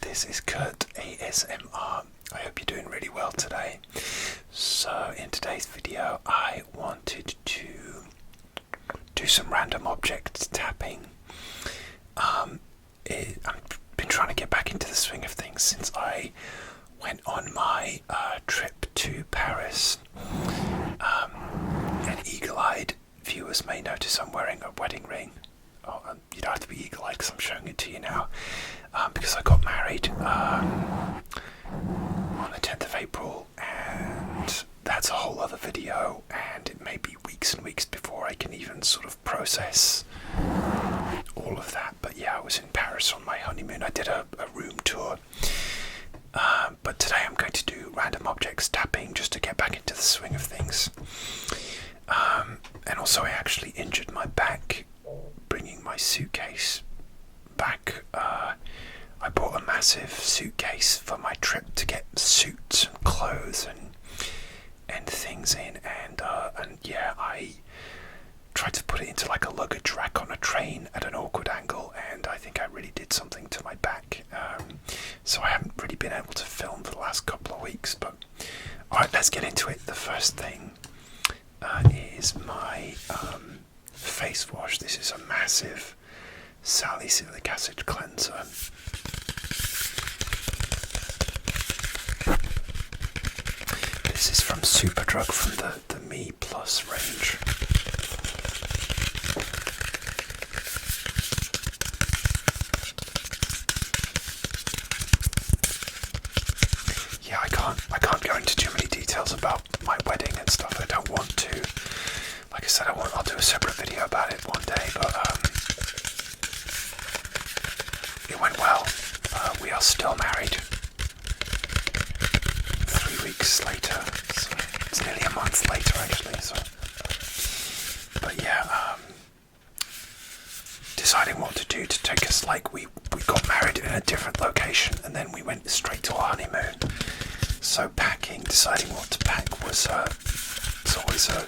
this is Kurt ASMR. I hope you're doing really well today. So in today's video I wanted to do some random object tapping. I've been trying to get back into the swing of things since I went on my trip to Paris. And eagle-eyed viewers may notice I'm wearing a wedding ring. Oh, you don't have to be eagle-eyed because I'm showing it to you now. Because I got married on the 10th of April, and that's a whole other video, and it may be weeks and weeks before I can even sort of process all of that. But yeah, I was in Paris on my honeymoon. I did a room tour. But today I'm going to do random objects tapping just to get back into the swing of things. And also I actually injured my back bringing my suitcase back. I bought a massive suitcase for my trip to get suits and clothes and things in, and yeah, I tried to put it into like a luggage rack on a train at an awkward angle, and I think I really did something to my back. So I haven't really been able to film for the last couple of weeks, but alright, let's get into it. The first thing is my face wash. This is a massive salicylic acid cleanser. This is from Superdrug, from the Me Plus range. Yeah, I can't go into too many details about my wedding and stuff. I don't want to. Like I said, I'll do a separate video about it one day, but it went well. We are still married 3 weeks later, so it's nearly a month later actually. So, but yeah, deciding what to do to take us, like we got married in a different location and then we went straight to our honeymoon. So packing, deciding what to pack was it's always a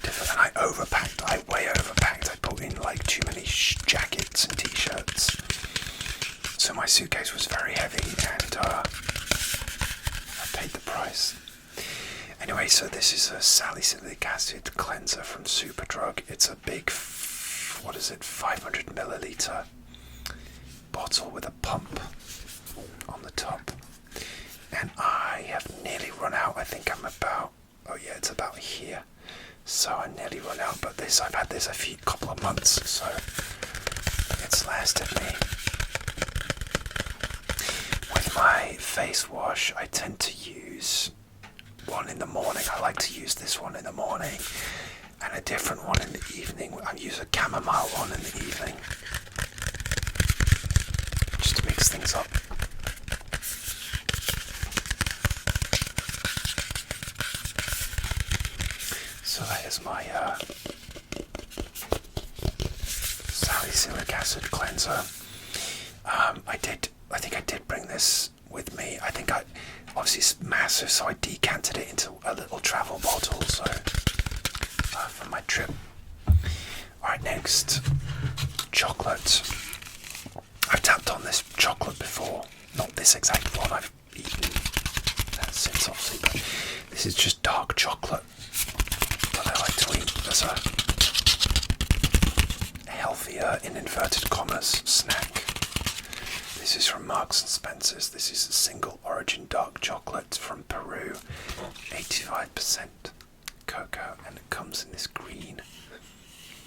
different. And I overpacked. I way overpacked. I put in like too many jackets and t-shirts. So my suitcase was very heavy, and I paid the price. Anyway, so this is a salicylic acid cleanser from Superdrug. It's a big, 500 milliliter bottle with a pump on the top. And I have nearly run out. I think I'm about, it's about here. So I nearly run out, but I've had this a couple of months, so it's lasted me. With my face wash, I tend to use one in the morning. I like to use this one in the morning, and a different one in the evening. I use a chamomile one in the evening, just to mix things up. So that is my salicylic acid cleanser. I think I did bring this with me. I think obviously it's massive, so I decanted it into a little travel bottle, so for my trip. Alright, next, chocolate. I've tapped on this chocolate before, not this exact one. I've eaten that since, obviously, but this is just dark chocolate that I like to eat as a healthier, in inverted commas, snack. This is from Marks and Spencer's. This is a single origin dark chocolate from Peru, 85% cocoa, and it comes in this green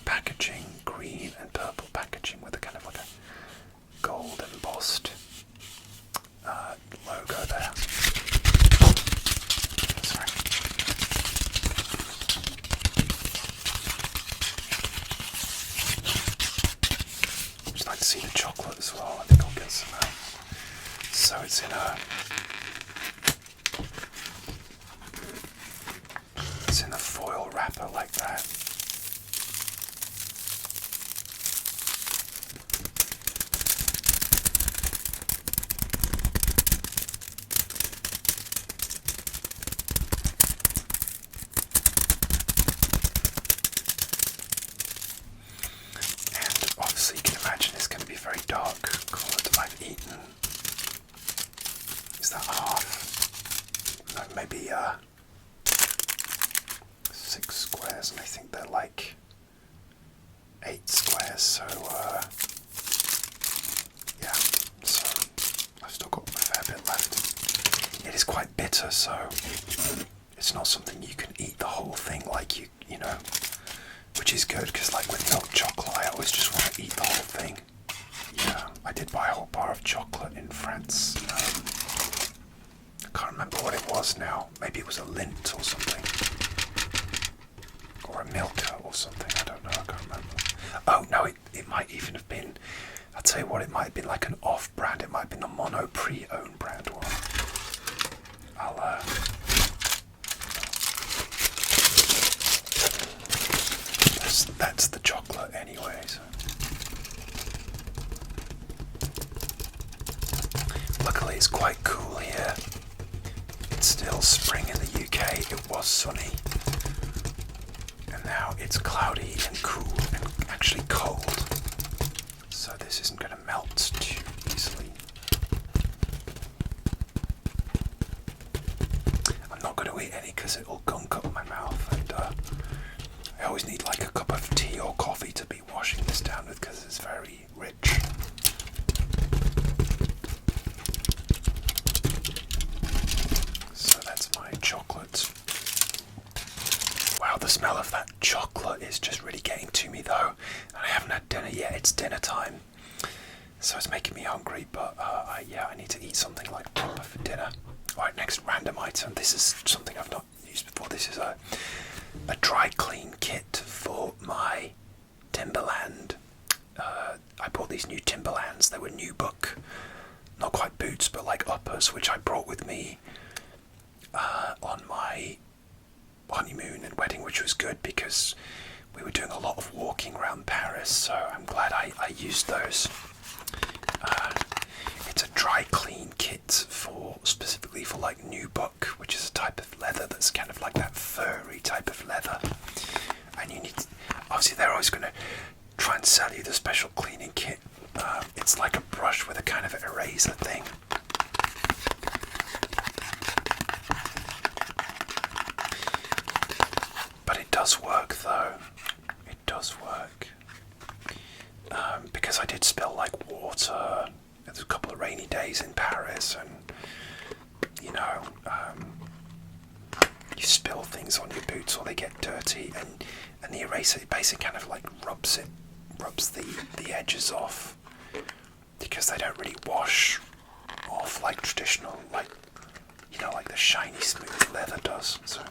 packaging, green and purple packaging with a kind of like a gold embossed logo there. Sorry. I'd like to see the chocolate as well. I think I'll get some out. So it's in a foil wrapper like that. And obviously you can imagine it's going to be very dark coloured. quite bitter, so it's not something you can eat the whole thing like you know, which is good because like with milk chocolate, I always just want to eat the whole thing. Yeah, I did buy a whole bar of chocolate in France. I can't remember what it was now. Maybe it was a Lindt or something, or a Milka or something. I don't know. I can't remember. Oh no, it might even have been. I'll tell you what, it might have been like an off-brand. It might have been the Monoprix own brand one. That's the chocolate anyway. So. Luckily it's quite cool here. It's still spring in the UK. It was sunny. And now it's cloudy and cool and actually cold. So this isn't going to melt too easily. I'm not going to eat any because it'll gunk up my mouth, and I always need like a cup of tea or coffee to be washing this down with because it's very rich. So that's my chocolate. Wow, the smell of that chocolate is just really getting to me though. And I haven't had dinner yet. It's dinner time. So it's making me hungry, but I need to eat something like proper for dinner. Alright, next random item. This is something I've not used before. This is a dry clean kit for my Timberland. I bought these new Timberlands. They were nubuck, not quite boots, but like uppers, which I brought with me on my honeymoon and wedding, which was good because we were doing a lot of walking around Paris, so I'm glad I used those. It's a dry clean kit specifically for like nubuck, which is a type of leather that's kind of like that furry type of leather. And you need obviously they're always going to try and sell you the special cleaning kit. It's like a brush with a kind of eraser thing. But it does work though. It does work. Because I did spill like water. There's a couple of rainy days in Paris, and you know, you spill things on your boots or they get dirty, and the eraser basically kind of like rubs the edges off because they don't really wash off like traditional, like, you know, like the shiny smooth leather does. So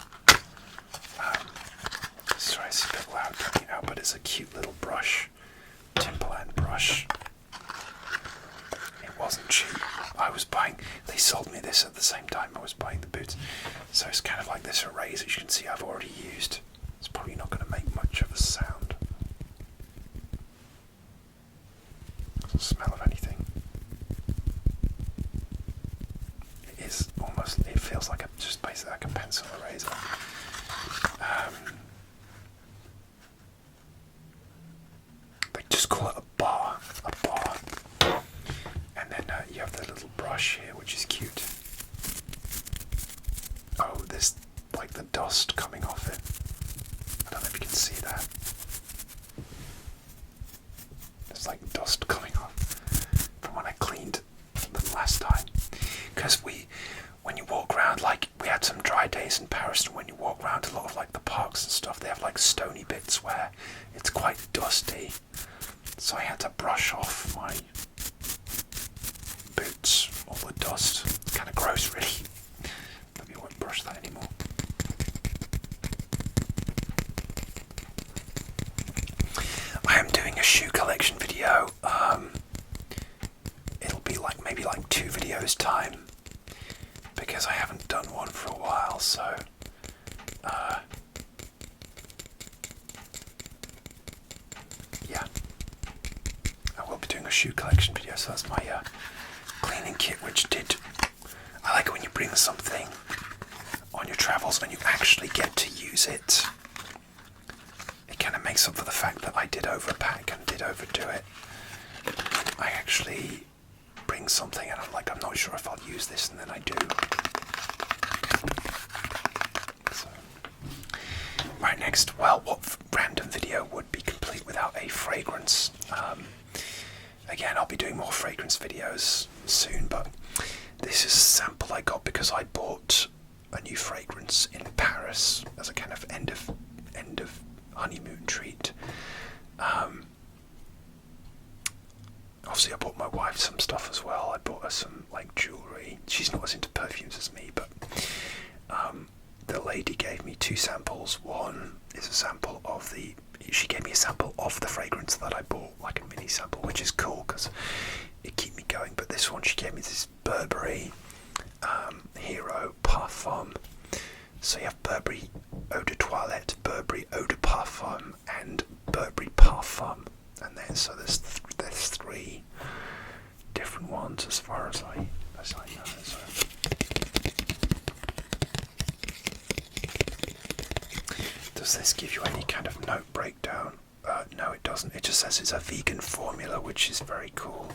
sorry, it's a bit loud, you know, but it's a cute little brush, Timberland brush. It wasn't cheap. They sold me this at the same time I was buying the boots. So it's kind of like this eraser, as you can see I've already used. It's probably not going to make much of a sound. Doesn't smell of anything. It feels like just basically like a pencil eraser. They just call it a bar. And then you have the little brush here, which is cute. Oh, there's like the dust coming off it. I don't know if you can see that. There's like dust coming off from when I cleaned them last time. Because when you walk around, like we had some dry days in Paris, and when you walk around a lot of like the parks and stuff, they have like stony bits where it's quite dusty. So I had to brush off my boots, all the dust. It's kind of gross, really. Maybe I won't brush that anymore. I am doing a shoe collection video. It'll be like maybe like 2 videos time because I haven't done one for a while. So yeah, I will be doing a shoe collection video. So that's my cleaning kit, I like it when you bring something on your travels and you actually get to use it. It kind of makes up for the fact that I did overpack and did overdo it. I actually bring something and I'm not sure if I'll use this, and then I do. So. Right, next, well, what random video would be complete without a fragrance? Again, I'll be doing more fragrance videos soon, but This is a sample I got because I bought a new fragrance in Paris as a kind of end of honeymoon treat. Obviously I bought my wife some stuff as well. I bought her some like jewellery. She's not as into perfumes as me, but the lady gave me 2 samples. One is a sample of she gave me a sample of the fragrance that I bought, like a mini sample, which is cool because it keep me going. But this one, she gave me this Burberry Hero Parfum. So you have Burberry Eau de Toilette, Burberry Eau de Parfum, and Burberry Parfum. And then so there's 3 different ones as far as I know. So. Does this give you any kind of note breakdown? No, it doesn't. It just says it's a vegan formula, which is very cool.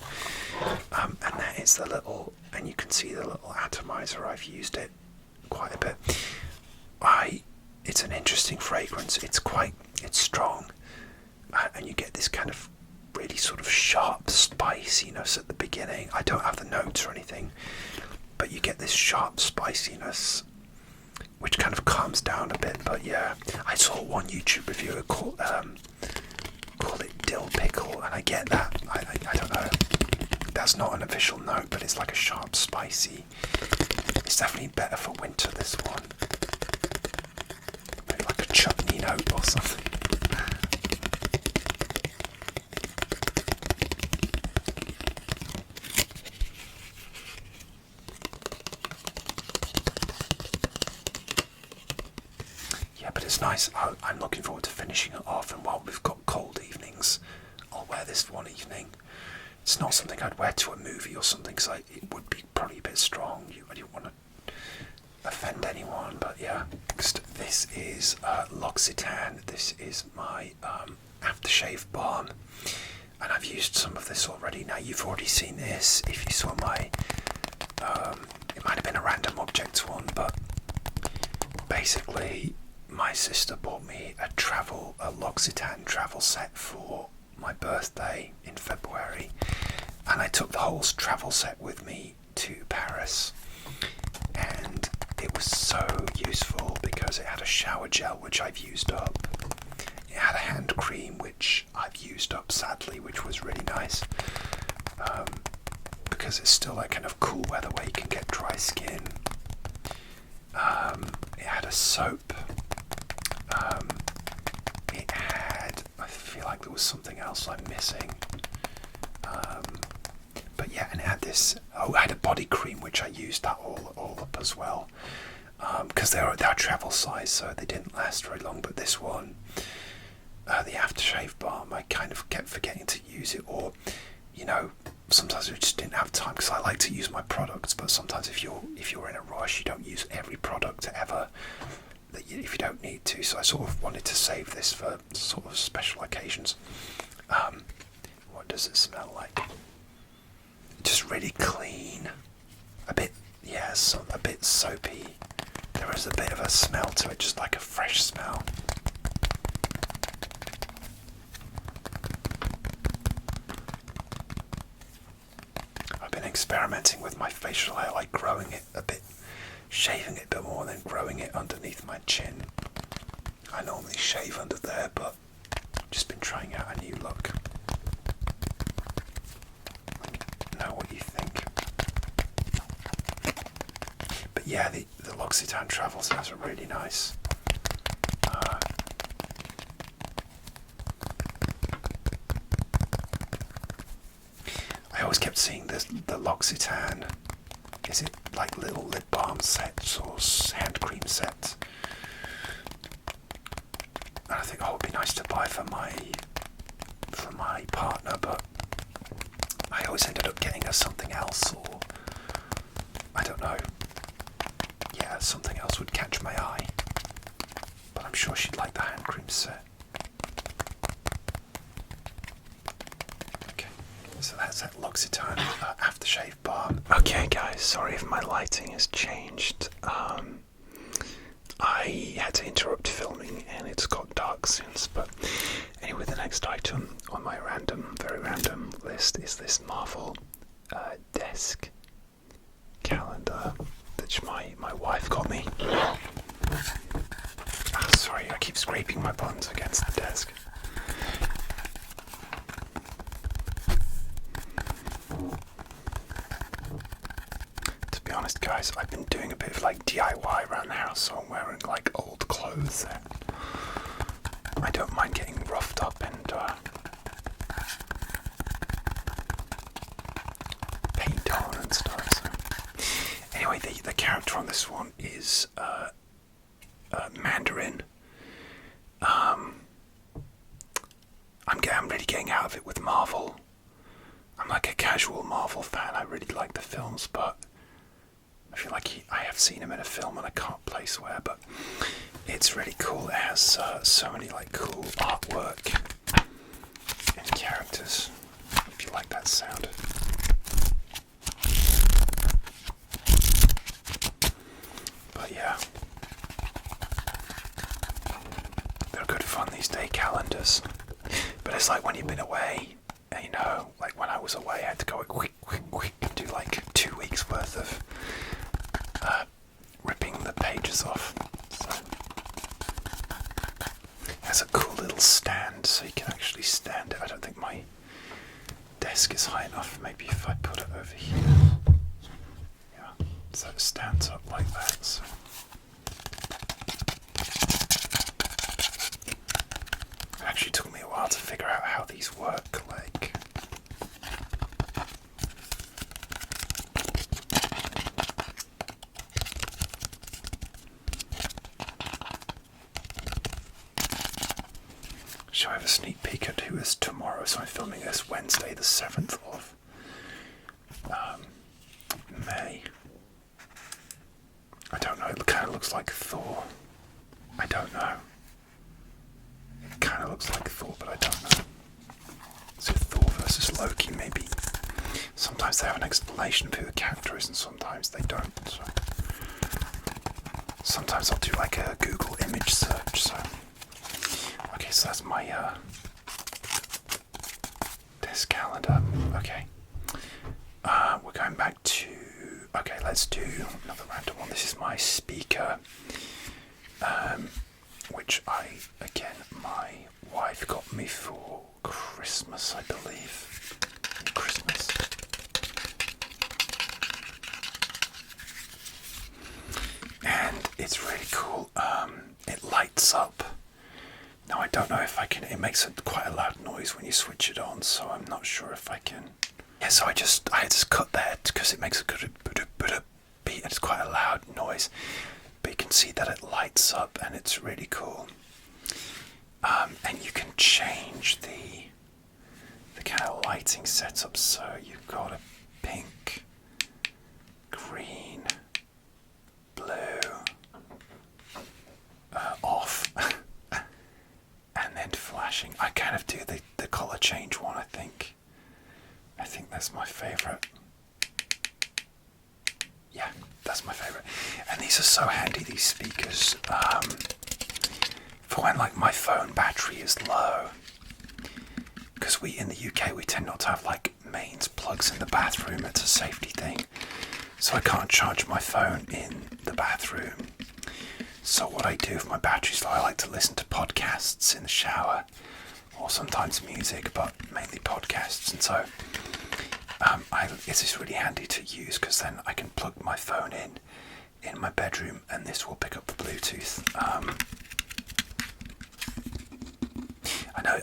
And that is the little, and you can see the little atomizer. I've used it quite a bit. It's an interesting fragrance. It's strong, and you get this kind of really sort of sharp spiciness at the beginning. I don't have the notes or anything, but you get this sharp spiciness, which kind of calms down a bit. But yeah, I saw one YouTube reviewer call it dill pickle, and I get that. I don't know. That's not an official note, but it's like a sharp, spicy. It's definitely better for winter, this one. Maybe like a chutney note or something. Yeah, but it's nice. I'm looking forward to finishing it off, and while we've got cold evenings, I'll wear this one evening. It's not something I'd wear to a movie or something, because it would be probably a bit strong. I didn't want to offend anyone, but yeah. Next, this is L'Occitane. This is my aftershave balm, and I've used some of this already. Now, you've already seen this if you saw my... it might have been a random objects one, but basically my sister bought me a L'Occitane travel set for my birthday in February, and I took the whole travel set with me to Paris, and it was so useful because it had a shower gel which I've used up, it had a hand cream which I've used up sadly, which was really nice, because it's still that kind of cool weather where you can get dry skin. It had a soap. It had, I feel like there was something else I'm missing. But yeah, and it had this, it had a body cream which I used that all up as well. Because they're travel size, so they didn't last very long. But this one, the aftershave balm, I kind of kept forgetting to use it, or, you know, sometimes I just didn't have time, because I like to use my products, but sometimes if you're in a rush, you don't use every product ever, if you don't need to. So I sort of wanted to save this for sort of special occasions. What does it smell like? Just really clean, a bit soapy. There is a bit of a smell to it, just like a fresh smell. I've been experimenting with my facial hair, like growing it a bit, shaving it a bit more, and then growing it underneath my chin. I normally shave under there, but I've just been trying out a new look. Know what you think. But yeah, the L'Occitane travel sets are really nice. I always kept seeing the L'Occitane, is it like little lip balm sets or hand cream sets? And I think, oh, it would be nice to buy for my partner, but I always ended up getting her something else, or I don't know. Yeah, something else would catch my eye, but I'm sure she'd like the hand cream set. Okay, so that's that L'Occitane aftershave balm. Okay guys, sorry if my lighting has changed. I had to interrupt filming and it's got dark since, but anyway, the next item on my very random list is this Marvel desk calendar that my wife got me. Sorry, I keep scraping my buns against the desk. To be honest, guys, I've been doing a bit of like DIY around the house, so I'm wearing like old clothes and I don't mind getting roughed up and paint on and stuff. So. Anyway, the character on this one is Mandarin. I'm really getting out of it with Marvel. I'm like a casual Marvel fan. I really like the films, but I feel like I have seen him in a film and I can't place where. But it's really cool. It has so many like cool artwork and characters. If you like that sound. But yeah, they're good fun, these day calendars. But it's like when you've been away, you know, like when I was away, I had to go quick, and do like 2 weeks worth of ripping the pages off. So it has a cool little stand, so you can actually stand it. I don't think my desk is high enough. Maybe if I put it over here. Yeah, so it stands up like that. So. It actually took me a while to figure out how these work, like. Shall I have a sneak peek at who is tomorrow? So I'm filming this Wednesday, the 7th of May. I don't know, it kind of looks like Thor. I don't know. It kind of looks like Thor, but I don't know. Is it Thor versus Loki, maybe? Sometimes they have an explanation of who the character is, and sometimes they don't. So. Sometimes I'll do like a Google image search. So, okay, so that's my desk calendar. Okay, we're going back to. Okay, let's do another random one. This is my speaker, which my wife got me for Christmas, I believe. Christmas. And it's really cool. It lights up. Now I don't know if I can. It makes quite a loud noise when you switch it on, so I'm not sure if I can. Yeah, so I had to cut that because it makes a good beat. It's quite a loud noise, but you can see that it lights up and it's really cool. And you can change the kind of lighting setup. So you've got a pink, green, blue, off, and then flashing. I kind of do the color change one. I think that's my favorite. Yeah, that's my favorite. And these are so handy, these speakers, for when like my phone battery is low. Because we in the UK we tend not to have like mains plugs in the bathroom. It's a safety thing. So I can't charge my phone in the bathroom. So what I do if my battery's low, I like to listen to podcasts in the shower, or sometimes music, but mainly podcasts. And so it's just really handy to use because then I can plug my phone in my bedroom, and this will pick up the Bluetooth.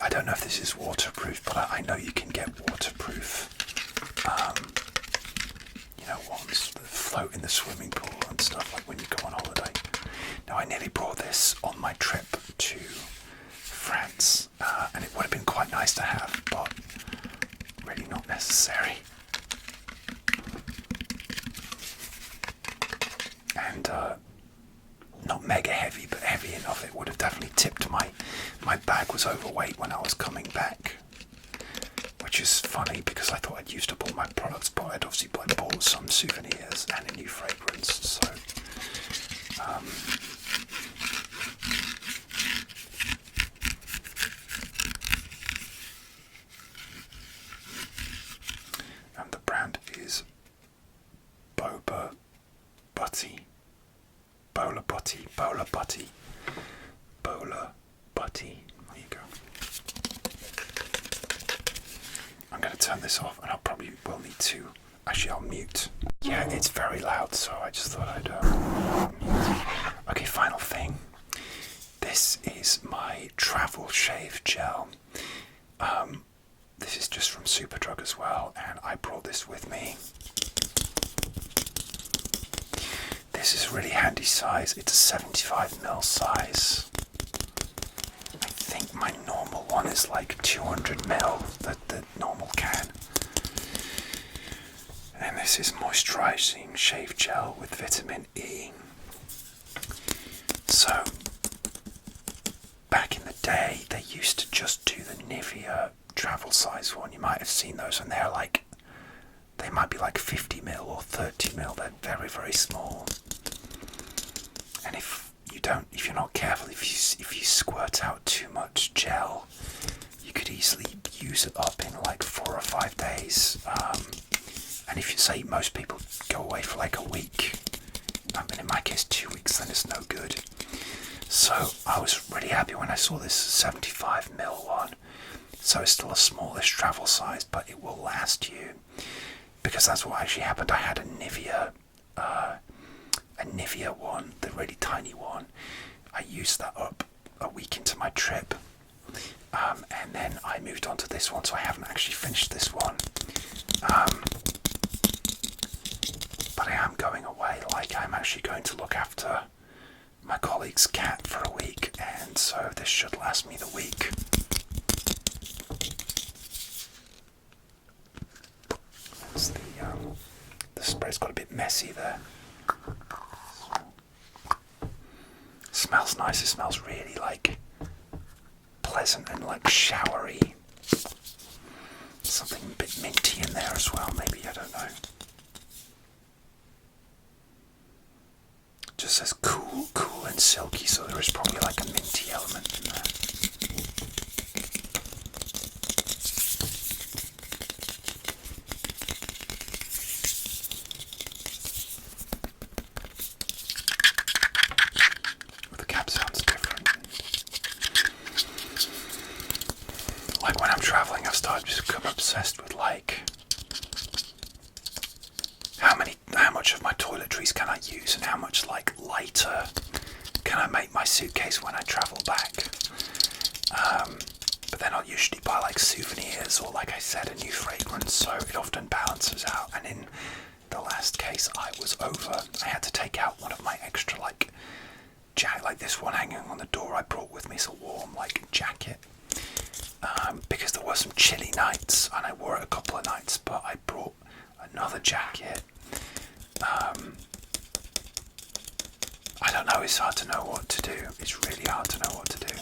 I don't know if this is waterproof, but I know you can get waterproof, ones that float in the swimming pool and stuff, like when you go on holiday. Now, I nearly brought this on my trip to France, and it would have been quite nice to have, but really not necessary. And not mega heavy, but heavy enough. It would have definitely tipped my bag was overweight when I was coming back, which is funny because I thought I'd used up all my products, but I'd obviously bought some souvenirs and a new fragrance. So and the brand is Boba Bowler Buddy. Bowler Buddy. There you go. I'm going to turn this off, and I'll probably will need to. Actually, I'll mute. Yeah, it's very loud, so I just thought I'd mute. Okay, final thing. This is my travel shave gel. This is just from Superdrug as well, and I brought this with me. This is a really handy size. It's a 75ml size. I think my normal one is like 200ml, the normal can. And this is moisturizing shave gel with vitamin E. So, back in the day, they used to just do the Nivea travel size one. You might have seen those, and they're like, they might be like 50ml or 30ml. They're very, very small. And if you're not careful, if you squirt out too much gel, you could easily use it up in like 4 or 5 days. And if you say most people go away for like a week, I mean in my case 2 weeks, then it's no good. So I was really happy when I saw this 75ml one. So it's still a smallish travel size, but it will last you. Because that's what actually happened. I had a Nivea one, the really tiny one. I used that up a week into my trip. And then I moved on to this one, so I haven't actually finished this one. But I am going away, like I'm actually going to look after my colleague's cat for a week, and so this should last me the week. That's the spray's got a bit messy there. Smells nice. It smells really like pleasant and like showery. Something a bit minty in there as well, maybe, I don't know. Just says cool and silky, so there is probably like a minty element in there. The cap sounds different. Like when I'm traveling, I've started to become obsessed with like how much of my toiletries can I use and how much like lighter can I make my suitcase when I travel back. But then I'll usually buy like souvenirs or, like I said, a new fragrance, so it often balances out. And in the last case I was over, I had to take out one of my extra like jacket, like this one hanging on the door I brought with me. It's a warm like jacket. Because there were some chilly nights and I wore it a couple of nights, but I brought another jacket. I don't know, it's hard to know what to do. It's really hard to know what to do.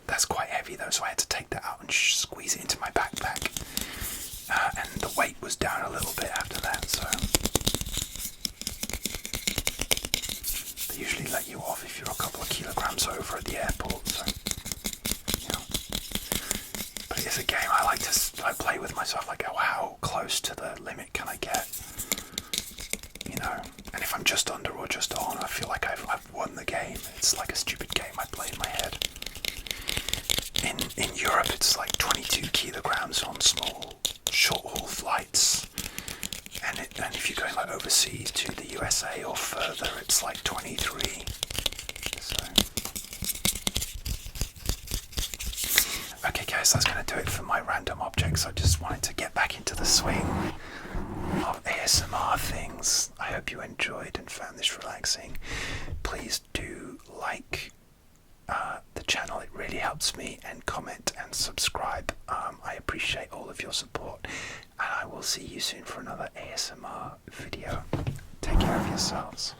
That's quite heavy though, so I had to take that out and squeeze it into my backpack. And the weight was down a little bit after that, so they usually let you off if you're a couple of kilograms over at the airport, so but it is a game I like to play with myself, like, oh, how close to the limit can I get? And if I'm just under or just on, I feel like I've won the game. It's like a stupid game I play in my head. In Europe, it's like 22 kilograms on small, short-haul flights. And if you're going like overseas to the USA or further, it's like 23. So. Okay guys, that's going to do it for my random objects. I just wanted to get back into the swing of ASMR things. I hope you enjoyed and found this relaxing. Please do like the channel, it really helps me, and comment and subscribe. I appreciate all of your support, and I will see you soon for another ASMR video. Take care of yourselves.